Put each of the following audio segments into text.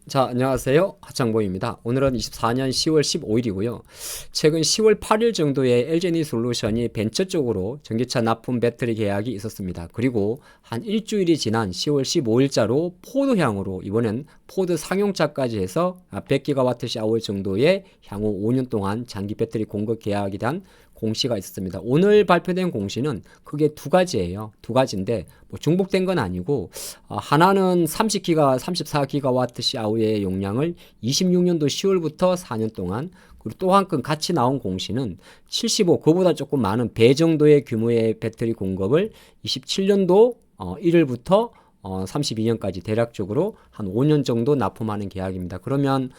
자, 안녕하세요. 하창봉입니다. 오늘은 24년 10월 15일이고요. 최근 10월 8일 정도에 LG에너지솔루션이 벤처 쪽으로 전기차 납품 배터리 계약이 있었습니다. 그리고 한 일주일이 지난 10월 15일자로 포드향으로 이번엔 포드 상용차까지 해서 100GWh 정도의 향후 5년 동안 장기 배터리 공급 계약에 대한 공시가 있었습니다. 오늘 발표된 공시는 크게 두 가지예요. 두 가지인데 뭐 중복된 건 아니고 하나는 34GWh의 용량을 26년도 10월부터 4년 동안, 그리고 또 한 건 같이 나온 공시는 75, 그보다 조금 많은 배 정도의 규모의 배터리 공급을 27년도 1월부터 32년까지 대략적으로 한 5년 정도 납품하는 계약입니다. 그러면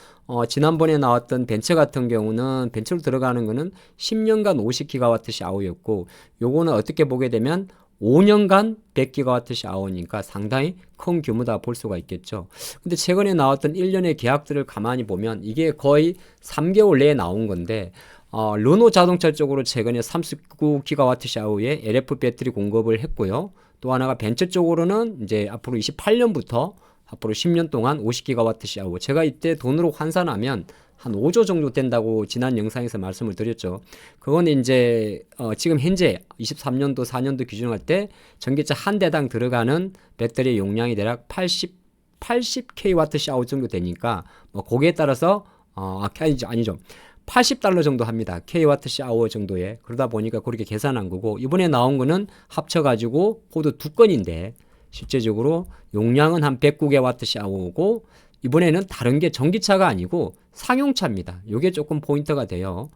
지난번에 나왔던 벤처 같은 경우는 벤처로 들어가는 거는 10년간 50GWh였고 요거는 어떻게 보게 되면 5년간 100GWh니까 상당히 큰 규모다 볼 수가 있겠죠. 근데 최근에 나왔던 1년의 계약들을 가만히 보면 이게 거의 3개월 내에 나온 건데 르노 자동차 쪽으로 최근에 39GWh의 LF 배터리 공급을 했고요. 또 하나가 벤처 쪽으로는 이제 앞으로 28년부터 앞으로 10년 동안 50GWh, 제가 이때 돈으로 환산하면 한 5조 정도 된다고 지난 영상에서 말씀을 드렸죠. 그건 이제 지금 현재 23년도 4년도 기준으로 할 때 전기차 한 대당 들어가는 배터리 용량이 대략 80kWh 정도 되니까 뭐 거기에 따라서 아니죠. 80달러 정도 합니다. kWh 정도에. 그러다 보니까 그렇게 계산한 거고, 이번에 나온 거는 합쳐가지고 포드 두 건인데 실제적으로 용량은 한 109kWh고 이번에는 다른 게 전기차가 아니고 상용차입니다. 이게 조금 포인트가 돼요.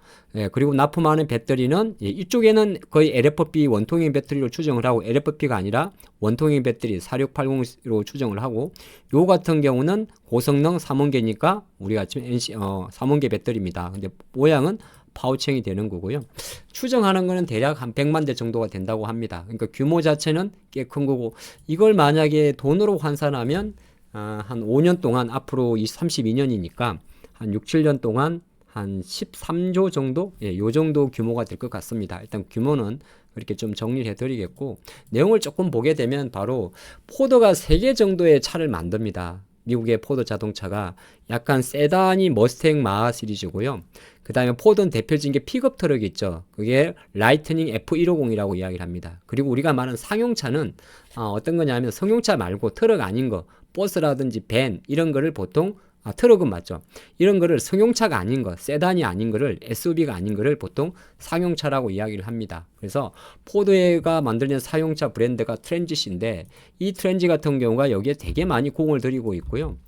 그리고 납품하는 배터리는 이쪽에는 거의 LFP 원통형 배터리로 추정을 하고, LFP가 아니라 원통형 배터리 4680로 추정을 하고, 요 같은 경우는 고성능 3원계니까 우리가 지금 NC 3원계 배터리입니다. 근데 모양은 파우치형이 되는 거고요. 추정하는 거는 대략 한 100만 대 정도가 된다고 합니다. 그러니까 규모 자체는 꽤 큰 거고, 이걸 만약에 돈으로 환산하면 한 5년 동안, 앞으로 32년이니까 한 6, 7년 동안 한 13조 정도? 요 정도 규모가 될 것 같습니다. 일단 규모는 그렇게 좀 정리를 해드리겠고, 내용을 조금 보게 되면 바로 포드가 3개 정도의 차를 만듭니다. 미국의 포드 자동차가 약간 세단이 머스탱 마하 시리즈고요. 그 다음에 포드는 대표적인 게 픽업 트럭이 있죠. 그게 라이트닝 F150이라고 이야기를 합니다. 그리고 우리가 말하는 상용차는 어떤 거냐면 승용차 말고 트럭 아닌 거, 버스라든지 밴 이런 거를 보통 트럭은 맞죠. 이런 거를 승용차가 아닌 거, 세단이 아닌 거를, SUV가 아닌 거를 보통 상용차라고 이야기를 합니다. 그래서 포드가 만들는 상용차 브랜드가 트랜짓인데, 이 트랜짓 같은 경우가 여기에 되게 많이 공을 들이고 있고요.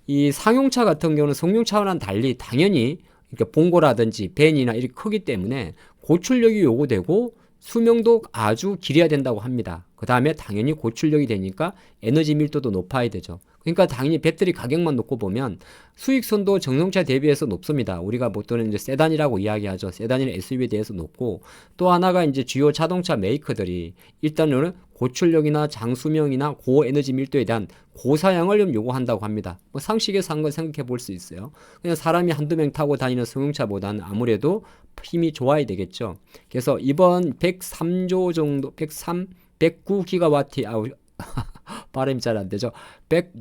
이 상용차 같은 경우는 승용차와는 달리 당연히 이렇게 봉고라든지 밴이나 이렇게 크기 때문에 고출력이 요구되고 수명도 아주 길어야 된다고 합니다. 그 다음에 당연히 고출력이 되니까 에너지 밀도도 높아야 되죠. 그러니까 당연히 배터리 가격만 놓고 보면 수익선도 전동차 대비해서 높습니다. 우리가 보통은 이제 세단이라고 이야기하죠. 세단이나 SUV에 대해서 높고, 또 하나가 이제 주요 자동차 메이커들이 일단은 고출력이나 장수명이나 고에너지 밀도에 대한 고사양을 좀 요구한다고 합니다. 뭐 상식에서 한 건 생각해 볼 수 있어요. 그냥 사람이 한두 명 타고 다니는 승용차보다는 아무래도 힘이 좋아야 되겠죠. 그래서 이번 103조 정도, 109GWh, 발음이 잘 안 되죠.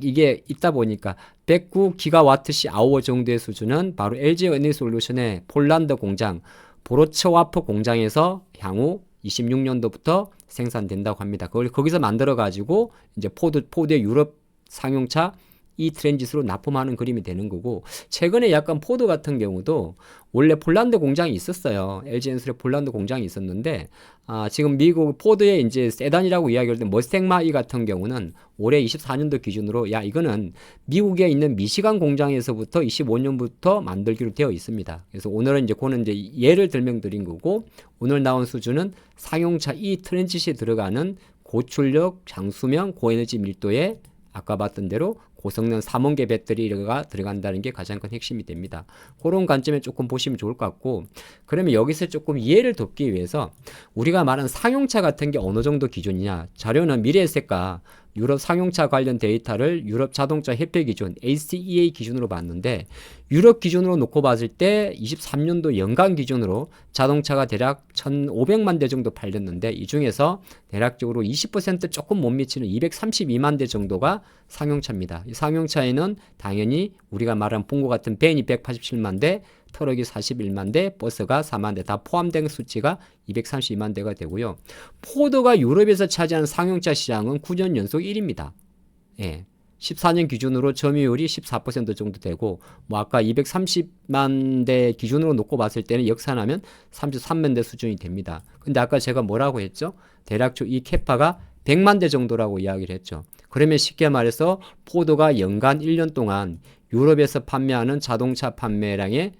이게 있다 보니까 109GWh 정도의 수준은 바로 LG에너지솔루션의 폴란드 공장, 브로츠와프 공장에서 향후 26년도부터 생산된다고 합니다. 그걸 거기서 만들어 가지고 이제 포드의 유럽 상용차 이 트랜짓으로 납품하는 그림이 되는 거고, 최근에 약간 포드 같은 경우도 원래 폴란드 공장이 있었어요. LG엔솔의 폴란드 공장이 있었는데 지금 미국 포드의 이제 세단이라고 이야기할 때 머스탱 마이 같은 경우는 올해 24년도 기준으로 이거는 미국에 있는 미시간 공장에서부터 25년부터 만들기로 되어 있습니다. 그래서 오늘은 이제 그거는 이제 예를 설명드린 거고, 오늘 나온 수준은 상용차 이 트랜짓이 들어가는 고출력, 장수명, 고에너지 밀도의 아까 봤던 대로 고성능 3원계 배터리가 들어간다는 게 가장 큰 핵심이 됩니다. 그런 관점에 조금 보시면 좋을 것 같고, 그러면 여기서 조금 이해를 돕기 위해서 우리가 말하는 상용차 같은 게 어느 정도 기준이냐, 자료는 미래에셋과 유럽 상용차 관련 데이터를 유럽 자동차 협회 기준 ACEA 기준으로 봤는데 유럽 기준으로 놓고 봤을 때 23년도 연간 기준으로 자동차가 대략 1,500만 대 정도 팔렸는데 이 중에서 대략적으로 20% 조금 못 미치는 232만 대 정도가 상용차입니다. 이 상용차에는 당연히 우리가 말한 본과 같은 벤이 187만 대, 트럭이 41만 대, 버스가 4만 대 다 포함된 수치가 232만 대가 되고요. 포드가 유럽에서 차지하는 상용차 시장은 9년 연속 1위입니다. 예. 14년 기준으로 점유율이 14% 정도 되고 뭐 아까 230만 대 기준으로 놓고 봤을 때는 역산하면 33만 대 수준이 됩니다. 근데 아까 제가 뭐라고 했죠? 대략적 이 캐파가 100만 대 정도라고 이야기를 했죠. 그러면 쉽게 말해서 포드가 연간 1년 동안 유럽에서 판매하는 자동차 판매량의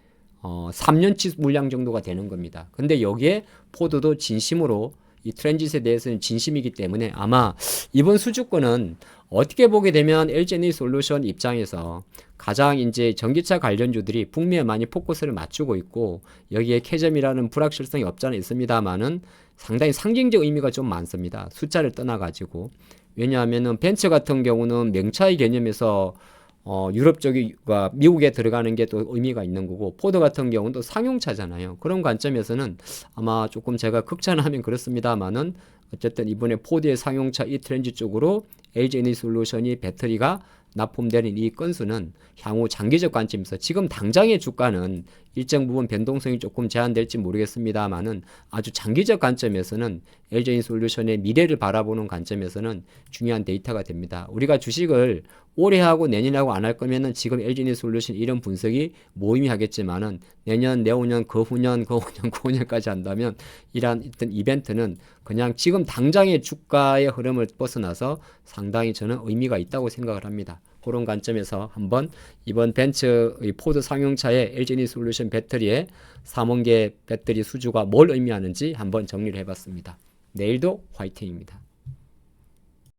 3년치 물량 정도가 되는 겁니다. 근데 여기에 포드도 진심으로 이 트랜짓에 대해서는 진심이기 때문에 아마 이번 수주권은 어떻게 보게 되면 LG에너지솔루션 입장에서 가장 이제 전기차 관련주들이 북미에 많이 포커스를 맞추고 있고 여기에 캐점이라는 불확실성이 없지 않아 있습니다만은 상당히 상징적 의미가 좀 많습니다. 숫자를 떠나가지고. 왜냐하면은 벤츠 같은 경우는 명차의 개념에서 유럽 쪽이가 미국에 들어가는 게 또 의미가 있는 거고 포드 같은 경우는 또 상용차잖아요. 그런 관점에서는 아마 조금 제가 극찬하면 그렇습니다만은 어쨌든 이번에 포드의 상용차 이 트렌드 쪽으로 LG에너지솔루션이 배터리가 납품되는 이 건수는 향후 장기적 관점에서 지금 당장의 주가는 일정 부분 변동성이 조금 제한될지 모르겠습니다만은 아주 장기적 관점에서는 LG에너지솔루션의 미래를 바라보는 관점에서는 중요한 데이터가 됩니다. 우리가 주식을 올해 하고 내년에 하고 안 할 거면은 지금 LG에너지솔루션 이런 분석이 모의하겠지만은 내년, 내후년, 그후년, 그후년, 그후년까지 한다면 이러한 어떤 이벤트는 그냥 지금 당장의 주가의 흐름을 벗어나서 상당히 저는 의미가 있다고 생각을 합니다. 그런 관점에서 한번 이번 벤츠 포드 상용차의 LG에너지솔루션 배터리의 3원계 배터리 수주가 뭘 의미하는지 한번 정리를 해봤습니다. 내일도 화이팅입니다.